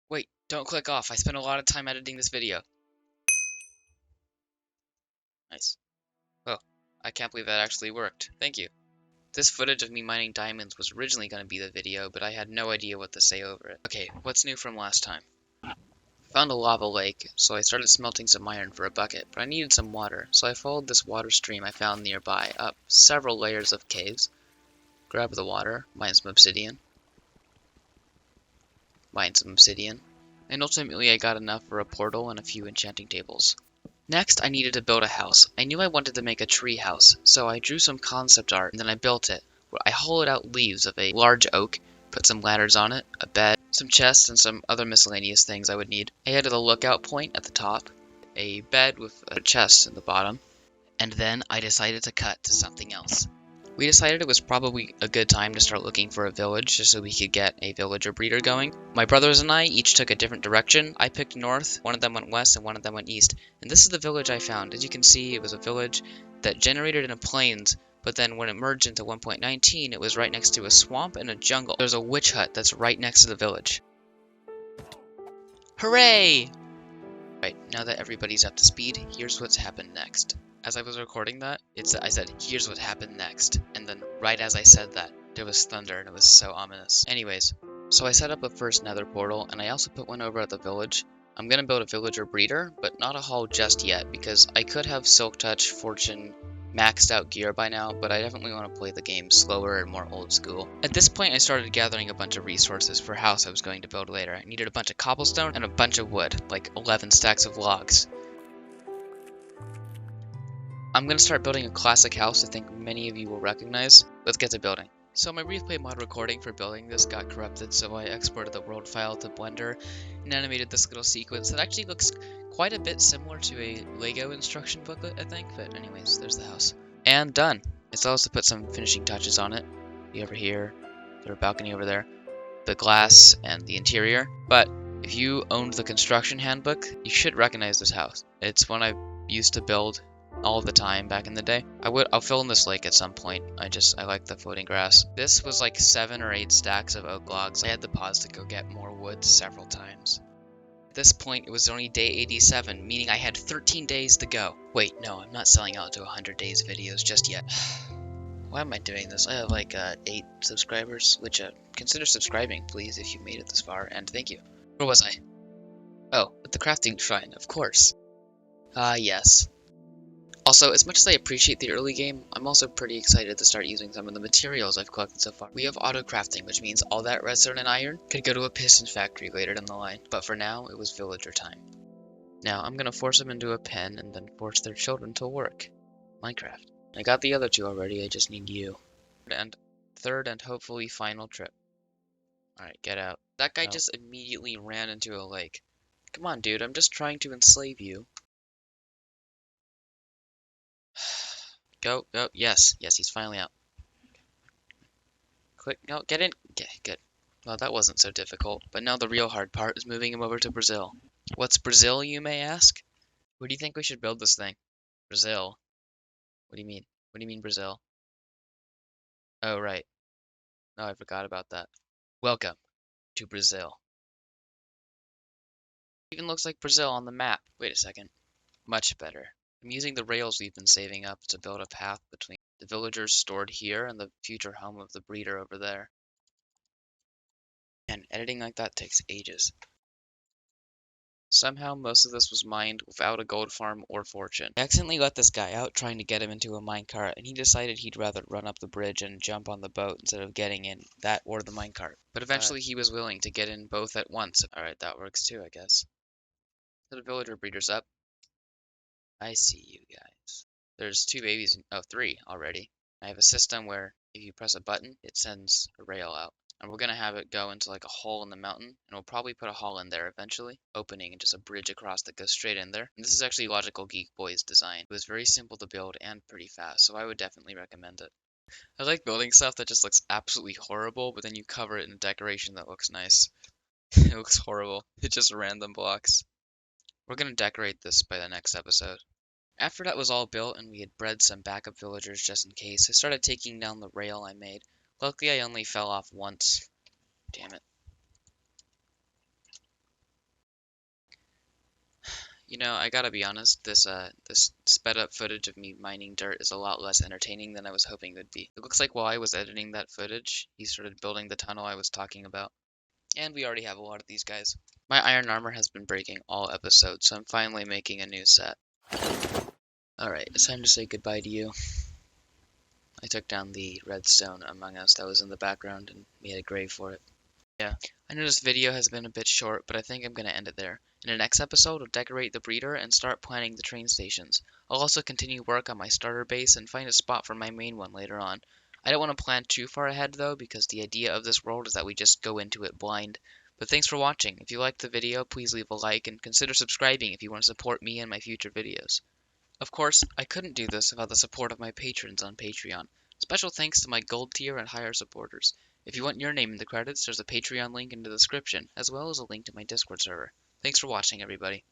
Wait, don't click off. I spent a lot of time editing this video. Nice. Oh, I can't believe that actually worked. Thank you. This footage of me mining diamonds was originally going to be the video, but I had no idea what to say over it. Okay, what's new from last time? I found a lava lake, so I started smelting some iron for a bucket, but I needed some water, so I followed this water stream I found nearby up several layers of caves, grabbed the water, mined some obsidian, and ultimately I got enough for a portal and a few enchanting tables. Next, I needed to build a house. I knew I wanted to make a tree house, so I drew some concept art and then I built it. I hollowed out leaves of a large oak, put some ladders on it, a bed, some chests, and some other miscellaneous things I would need. I added a lookout point at the top, a bed with a chest at the bottom, and then I decided to cut to something else. We decided it was probably a good time to start looking for a village just so we could get a villager breeder going. My brothers and I each took a different direction. I picked north, one of them went west, and one of them went east. And this is the village I found. As you can see, it was a village that generated in a plains, but then when it merged into 1.19, it was right next to a swamp and a jungle. There's a witch hut that's right next to the village. Hooray! Right, now that everybody's up to speed, here's what's happened next. As I was recording that, I said, here's what happened next. And then right as I said that, there was thunder and it was so ominous. Anyways, so I set up a first nether portal and I also put one over at the village. I'm gonna build a villager breeder, but not a hall just yet because I could have Silk Touch, Fortune, maxed out gear by now, but I definitely want to play the game slower and more old school. At this point, I started gathering a bunch of resources for a house I was going to build later. I needed a bunch of cobblestone and a bunch of wood, like 11 stacks of logs. I'm going to start building a classic house I think many of you will recognize. Let's get to building. So my replay mod recording for building this got corrupted, so I exported the world file to Blender and animated this little sequence that actually looks quite a bit similar to a Lego instruction booklet, I think. But anyways, there's the house. And done. It's also put some finishing touches on it. The over here, there's a balcony over there, the glass, and the interior. But if you owned the construction handbook, you should recognize this house. It's one I used to build all the time back in the day. I'll fill in this lake at some point. I like the floating grass. This was like 7 or 8 stacks of oak logs. I had to pause to go get more wood several times. At this point, it was only day 87, meaning I had 13 days to go. Wait, no, I'm not selling out to 100 days videos just yet. Why am I doing this? I have like 8 subscribers, which consider subscribing, please, if you made it this far, and thank you. Where was I? Oh, at the crafting shrine, of course. Yes. Also, as much as I appreciate the early game, I'm also pretty excited to start using some of the materials I've collected so far. We have auto crafting, which means all that redstone and iron could go to a piston factory later down the line, but for now, it was villager time. Now, I'm gonna force them into a pen and then force their children to work. Minecraft. I got the other 2 already, I just need you. And third and hopefully final trip. Alright, get out. That guy just immediately ran into a lake. Come on, dude, I'm just trying to enslave you. Go, go, yes, he's finally out. Click, no, get in. Okay, good. Well, that wasn't so difficult, but now the real hard part is moving him over to Brazil. What's Brazil, you may ask? Where do you think we should build this thing? Brazil? What do you mean? What do you mean Brazil? Oh, right. No, I forgot about that. Welcome to Brazil. Even looks like Brazil on the map. Wait a second. Much better. I'm using the rails we've been saving up to build a path between the villagers stored here and the future home of the breeder over there. And editing like that takes ages. Somehow most of this was mined without a gold farm or fortune. I accidentally let this guy out trying to get him into a minecart, and he decided he'd rather run up the bridge and jump on the boat instead of getting in that or the minecart. But eventually he was willing to get in both at once. Alright, that works too, I guess. So the villager breeder's up. I see you guys. There's 2 babies, oh, 3 already. I have a system where if you press a button, it sends a rail out. And we're going to have it go into like a hole in the mountain, and we'll probably put a hole in there eventually, opening and just a bridge across that goes straight in there. And this is actually Logical Geek Boy's design. It was very simple to build and pretty fast, so I would definitely recommend it. I like building stuff that just looks absolutely horrible, but then you cover it in a decoration that looks nice. It looks horrible. It's just random blocks. We're going to decorate this by the next episode. After that was all built and we had bred some backup villagers just in case, I started taking down the rail I made. Luckily I only fell off once. Damn it. You know, I gotta be honest, this sped up footage of me mining dirt is a lot less entertaining than I was hoping it would be. It looks like while I was editing that footage, he started building the tunnel I was talking about. And we already have a lot of these guys. My iron armor has been breaking all episodes, so I'm finally making a new set. Alright, it's time to say goodbye to you. I took down the redstone Among Us that was in the background and made a grave for it. Yeah, I know this video has been a bit short, but I think I'm gonna end it there. In the next episode, I'll decorate the breeder and start planning the train stations. I'll also continue work on my starter base and find a spot for my main one later on. I don't want to plan too far ahead though, because the idea of this world is that we just go into it blind. But thanks for watching. If you liked the video, please leave a like and consider subscribing if you want to support me and my future videos. Of course, I couldn't do this without the support of my patrons on Patreon. Special thanks to my gold tier and higher supporters. If you want your name in the credits, there's a Patreon link in the description, as well as a link to my Discord server. Thanks for watching, everybody.